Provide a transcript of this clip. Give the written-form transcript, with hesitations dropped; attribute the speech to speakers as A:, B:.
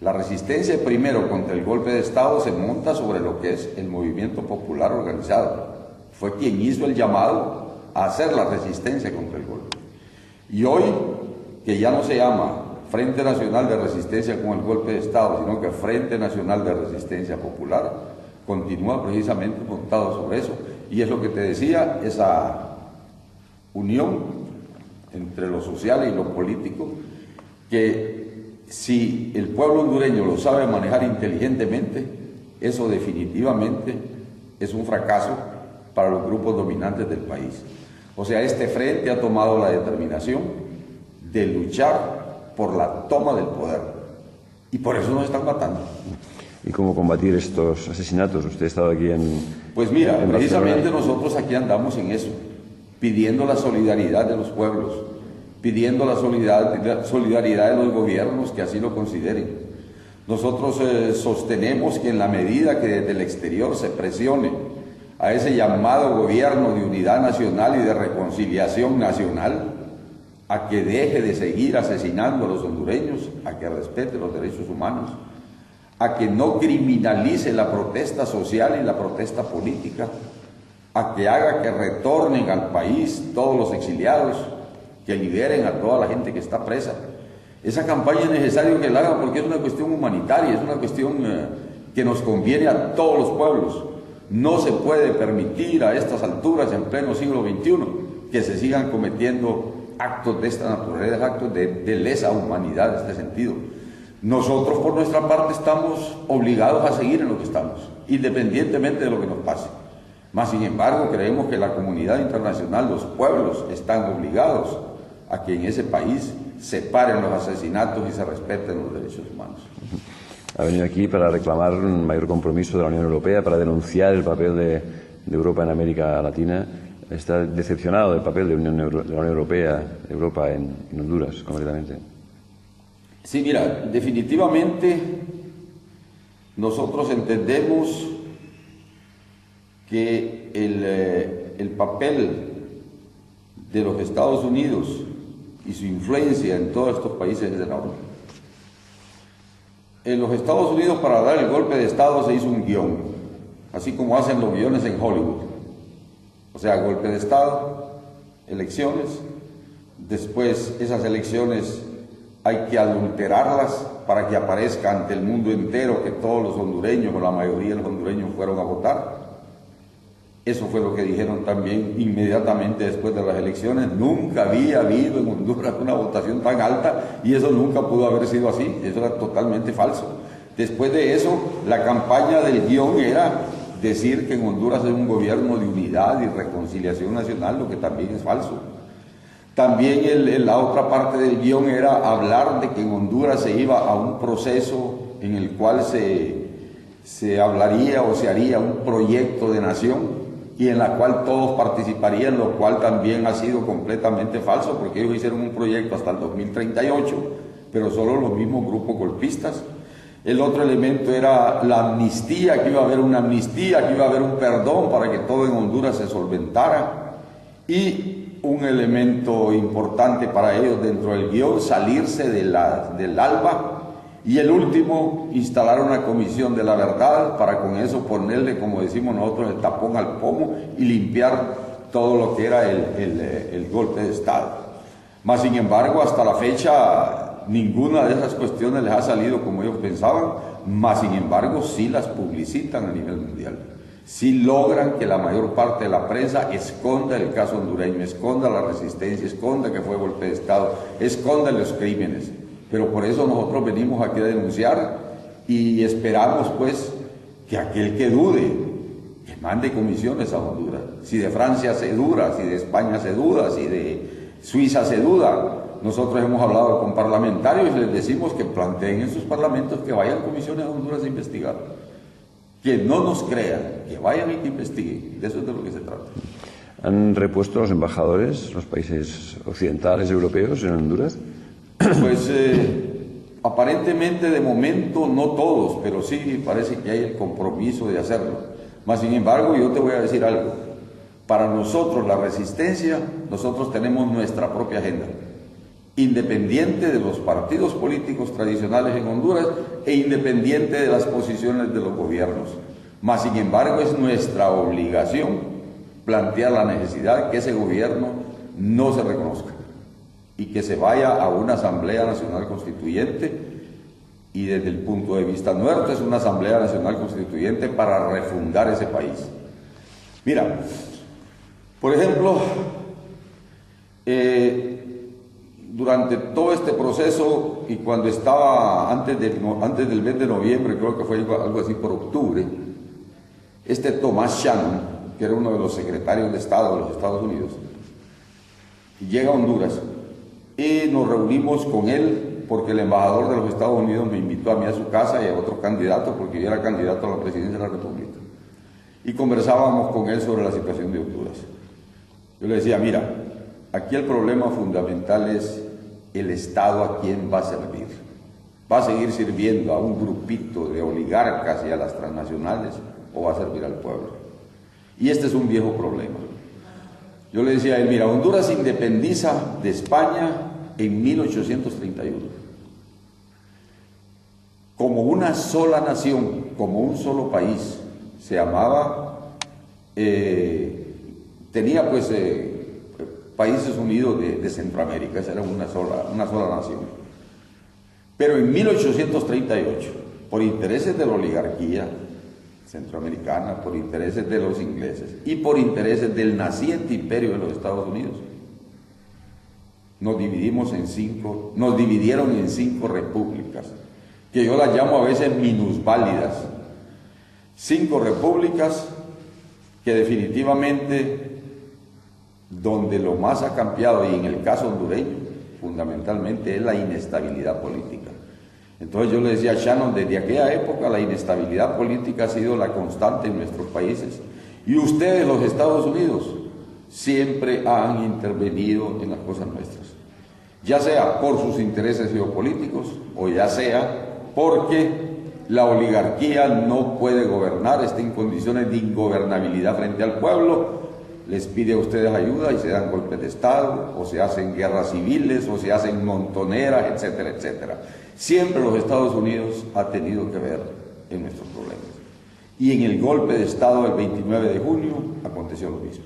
A: La resistencia primero contra el golpe de Estado se monta sobre lo que es el movimiento popular organizado. Fue quien hizo el llamado a hacer la resistencia contra el golpe. Y hoy, que ya no se llama Frente Nacional de Resistencia con el golpe de Estado, sino que Frente Nacional de Resistencia Popular, continúa precisamente montado sobre eso. Y es lo que te decía, esa unión entre lo social y lo político, que si el pueblo hondureño lo sabe manejar inteligentemente, eso definitivamente es un fracaso para los grupos dominantes del país. O sea, este frente ha tomado la determinación de luchar por la toma del poder, y por eso nos están matando.
B: ¿Y cómo combatir estos asesinatos? Usted ha estado aquí en...
A: Pues mira,
B: en
A: precisamente
B: Barcelona.
A: nosotros aquí andamos en eso, pidiendo la solidaridad de los pueblos, pidiendo la solidaridad de los gobiernos que así lo consideren. Nosotros sostenemos que en la medida que desde el exterior se presione a ese llamado gobierno de unidad nacional y de reconciliación nacional, a que deje de seguir asesinando a los hondureños, a que respete los derechos humanos, a que no criminalice la protesta social y la protesta política, a que haga que retornen al país todos los exiliados, que liberen a toda la gente que está presa. Esa campaña es necesario que la hagan porque es una cuestión humanitaria, es una cuestión que nos conviene a todos los pueblos. No se puede permitir a estas alturas, en pleno siglo XXI, que se sigan cometiendo actos de esta naturaleza, actos de lesa humanidad en este sentido. Nosotros, por nuestra parte, estamos obligados a seguir en lo que estamos, independientemente de lo que nos pase. Mas, sin embargo, creemos que la comunidad internacional, los pueblos, están obligados a que en ese país se paren los asesinatos y se respeten los derechos humanos.
B: Ha venido aquí para reclamar un mayor compromiso de la Unión Europea, para denunciar el papel de Europa en América Latina. Está decepcionado del papel de la Unión Europea, Europa en Honduras, concretamente.
A: Sí, mira, definitivamente nosotros entendemos que el papel de los Estados Unidos y su influencia en todos estos países es enorme. En los Estados Unidos, para dar el golpe de Estado, se hizo un guión, así como hacen los guiones en Hollywood. O sea, golpe de Estado, elecciones, después esas elecciones hay que adulterarlas para que aparezca ante el mundo entero que todos los hondureños, o la mayoría de los hondureños, fueron a votar. Eso fue lo que dijeron también inmediatamente después de las elecciones. Nunca había habido en Honduras una votación tan alta y eso nunca pudo haber sido así. Eso era totalmente falso. Después de eso, la campaña del guión era decir que en Honduras es un gobierno de unidad y reconciliación nacional, lo que también es falso. También la otra parte del guión era hablar de que en Honduras se iba a un proceso en el cual se hablaría o se haría un proyecto de nación y en la cual todos participarían, lo cual también ha sido completamente falso, porque ellos hicieron un proyecto hasta el 2038, pero solo los mismos grupos golpistas. El otro elemento era la amnistía, que iba a haber una amnistía, que iba a haber un perdón para que todo en Honduras se solventara. Y un elemento importante para ellos dentro del guión, salirse del ALBA. Y el último, instalar una comisión de la verdad para con eso ponerle, como decimos nosotros, el tapón al pomo y limpiar todo lo que era el golpe de Estado. Mas, sin embargo, hasta la fecha, ninguna de esas cuestiones les ha salido como ellos pensaban, mas, sin embargo, sí las publicitan a nivel mundial. Sí logran que la mayor parte de la prensa esconda el caso hondureño, esconda la resistencia, esconda que fue golpe de Estado, esconda los crímenes. Pero por eso nosotros venimos aquí a denunciar y esperamos pues que aquel que dude, que mande comisiones a Honduras. Si de Francia se duda, si de España se duda, si de Suiza se duda. Nosotros hemos hablado con parlamentarios y les decimos que planteen en sus parlamentos que vayan comisiones a Honduras a investigar. Que no nos crean, que vayan y que investiguen. De eso es de lo que se trata.
B: ¿Han repuesto los embajadores, los países occidentales europeos en Honduras?
A: Pues aparentemente de momento no todos, pero sí parece que hay el compromiso de hacerlo. Mas sin embargo, yo te voy a decir algo. Para nosotros la resistencia, nosotros tenemos nuestra propia agenda. independiente de los partidos políticos tradicionales en Honduras e independiente de las posiciones de los gobiernos. Mas, sin embargo, es nuestra obligación plantear la necesidad que ese gobierno no se reconozca y que se vaya a una Asamblea Nacional Constituyente, y desde el punto de vista nuestro es una Asamblea Nacional Constituyente para refundar ese país. Mira, por ejemplo, durante todo este proceso y cuando estaba antes del mes de noviembre, creo que fue algo así por octubre, Thomas Shannon, que era uno de los secretarios de Estado de los Estados Unidos, llega a Honduras y nos reunimos con él porque el embajador de los Estados Unidos me invitó a mí a su casa y a otro candidato, porque yo era candidato a la presidencia de la República, y conversábamos con él sobre la situación de Honduras. Yo le decía, mira, aquí el problema fundamental es el Estado a quién va a servir. ¿Va a seguir sirviendo a un grupito de oligarcas y a las transnacionales o va a servir al pueblo? Y este es un viejo problema. Yo le decía a él, mira, Honduras se independiza de España en 1831. Como una sola nación, como un solo país. Se llamaba, tenía pues Países Unidos de Centroamérica, esa era una sola nación. Pero en 1838, por intereses de la oligarquía centroamericana, por intereses de los ingleses y por intereses del naciente imperio de los Estados Unidos, nos dividieron en 5 repúblicas, que yo las llamo a veces minusválidas. 5 repúblicas que definitivamente, donde lo más ha cambiado, y en el caso hondureño, fundamentalmente es la inestabilidad política. Entonces yo le decía a Shannon, desde aquella época la inestabilidad política ha sido la constante en nuestros países, y ustedes, los Estados Unidos, siempre han intervenido en las cosas nuestras, ya sea por sus intereses geopolíticos o ya sea porque la oligarquía no puede gobernar, está en condiciones de ingobernabilidad frente al pueblo, les pide a ustedes ayuda y se dan golpes de Estado, o se hacen guerras civiles, o se hacen montoneras, etcétera, etcétera. Siempre los Estados Unidos ha tenido que ver en nuestros problemas. Y en el golpe de Estado del 29 de junio aconteció lo mismo.